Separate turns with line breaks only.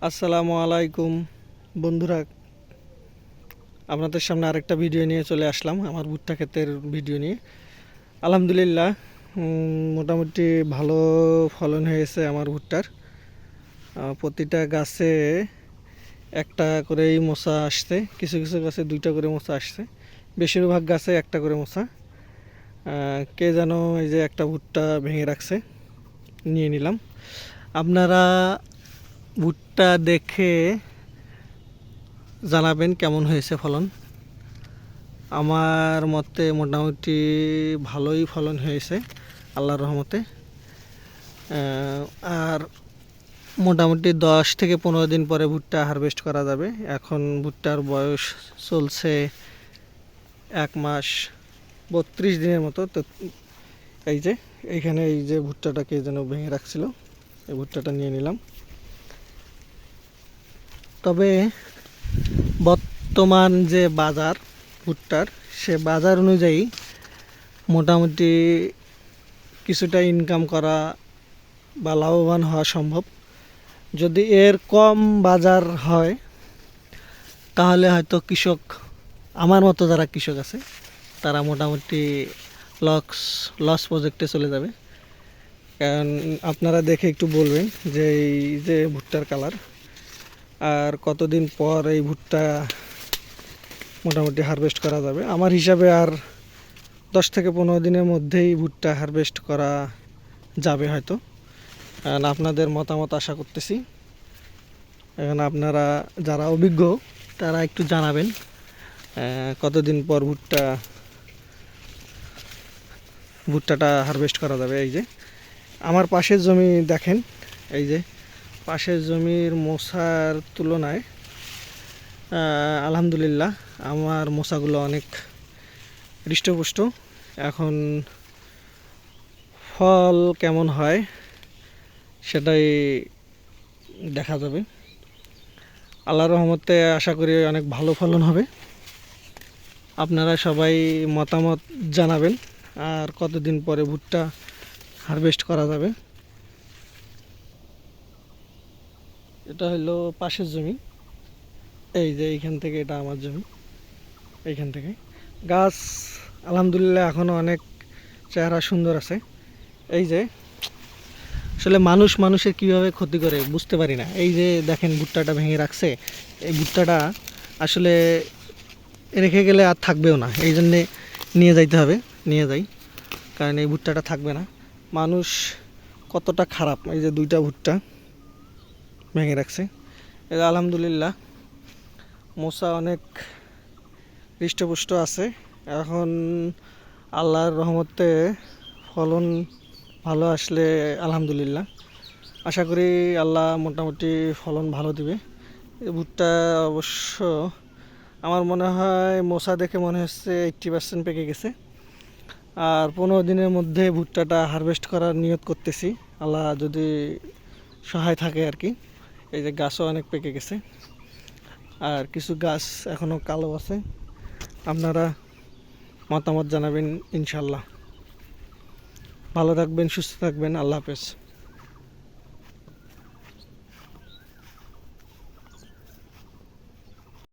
আসসালামু আলাইকুম বন্ধুরা, আপনাদের সামনে আরেকটা ভিডিও নিয়ে চলে আসলাম। আমার ভুট্টা ক্ষেতের ভিডিও নিয়ে আলহামদুলিল্লাহ মোটামুটি ভালো ফলন হয়েছে আমার ভুট্টার। প্রতিটা গাছে একটা করেই মোচা আসছে, কিছু কিছু গাছে দুইটা করে মোচা আসছে, বেশিরভাগ গাছে একটা করে মোচা। কে যেন এই যে একটা ভুট্টা ভেঙে রাখছে, নিয়ে নিলাম। আপনারা ভুট্টা দেখে জানাবেন কেমন হয়েছে ফলন। আমার মতে মোটামুটি ভালোই ফলন হয়েছে আল্লাহর রহমতে। আর মোটামুটি 10 থেকে 15 দিন পরে ভুট্টা হারভেস্ট করা যাবে। এখন ভুট্টার বয়স চলছে 1 মাস 32 দিনের মতো। তো এই যে এইখানে এই যে ভুট্টাটাকে যেন ভেঙে রাখছিল, এই ভুট্টাটা নিয়ে নিলাম। তবে বর্তমান যে বাজার ভুট্টার, সে বাজার অনুযায়ী মোটামুটি কিছুটা ইনকাম করা বা লাভবান হওয়া সম্ভব। যদি এর কম বাজার হয় তাহলে হয়তো কৃষক, আমার মতো যারা কৃষক আছে, তারা মোটামুটি লস প্রজেক্টে চলে যাবে। কারণ আপনারা দেখে একটু বলবেন যে এই যে ভুট্টার কালার, আর কতদিন পর এই ভুট্টা মোটামুটি হারভেস্ট করা যাবে। আমার হিসাবে আর 10 থেকে 15 দিনের মধ্যেই ভুট্টা হারভেস্ট করা যাবে হয়তো। আপনাদের মতামত আশা করতেছি। এখন আপনারা যারা অভিজ্ঞ তারা একটু জানাবেন কতদিন পর ভুট্টাটা হারভেস্ট করা যাবে। এই যে আমার পাশের জমি দেখেন, এই যে পাশের জমির মোচার তুলনায় আলহামদুলিল্লাহ আমার মোচাগুলো অনেক হৃষ্টপুষ্ট। এখন ফল কেমন হয় সেটাই দেখা যাবে। আল্লাহর রহমতে আশা করি অনেক ভালো ফলন হবে। আপনারা সবাই মতামত জানাবেন আর কতদিন পরে ভুট্টা হারভেস্ট করা যাবে। এটা হলো পাশের জমি, এই যে এইখান থেকে এটা আমার জমি। এইখান থেকে গাছ আলহামদুলিল্লাহ এখনও অনেক চেহারা সুন্দর আছে। এই যে আসলে মানুষের কীভাবে ক্ষতি করে বুঝতে পারি না। এই যে দেখেন ভুট্টাটা ভেঙে রাখছে, এই ভুট্টাটা আসলে রেখে গেলে আর থাকবেও না, এই জন্যে নিয়ে যাইতে হবে, নিয়ে যাই, কারণ এই ভুট্টাটা থাকবে না। মানুষ কতটা খারাপ, এই যে দুইটা ভুট্টা ভেঙে রাখছে। এটা আলহামদুলিল্লাহ মোচা অনেক হৃষ্টপুষ্ট আছে। এখন আল্লাহর রহমতে ফলন ভালো আসলে আলহামদুলিল্লাহ, আশা করি আল্লাহ মোটামুটি ফলন ভালো দিবে। এই ভুট্টা অবশ্য আমার মনে হয় মোচা দেখে মনে হচ্ছে 80% পেকে গেছে। আর 15 দিনের মধ্যে ভুট্টাটা হারভেস্ট করার নিয়ত করতেছি, আল্লাহ যদি সহায় থাকে আর কি। এই যে গাছও অনেক পেকে গেছে, আর কিছু গাছ এখনও কালো আছে। আপনারা মতামত জানাবেন ইনশাল্লাহ। ভালো থাকবেন, সুস্থ থাকবেন, আল্লাহ হাফেজ।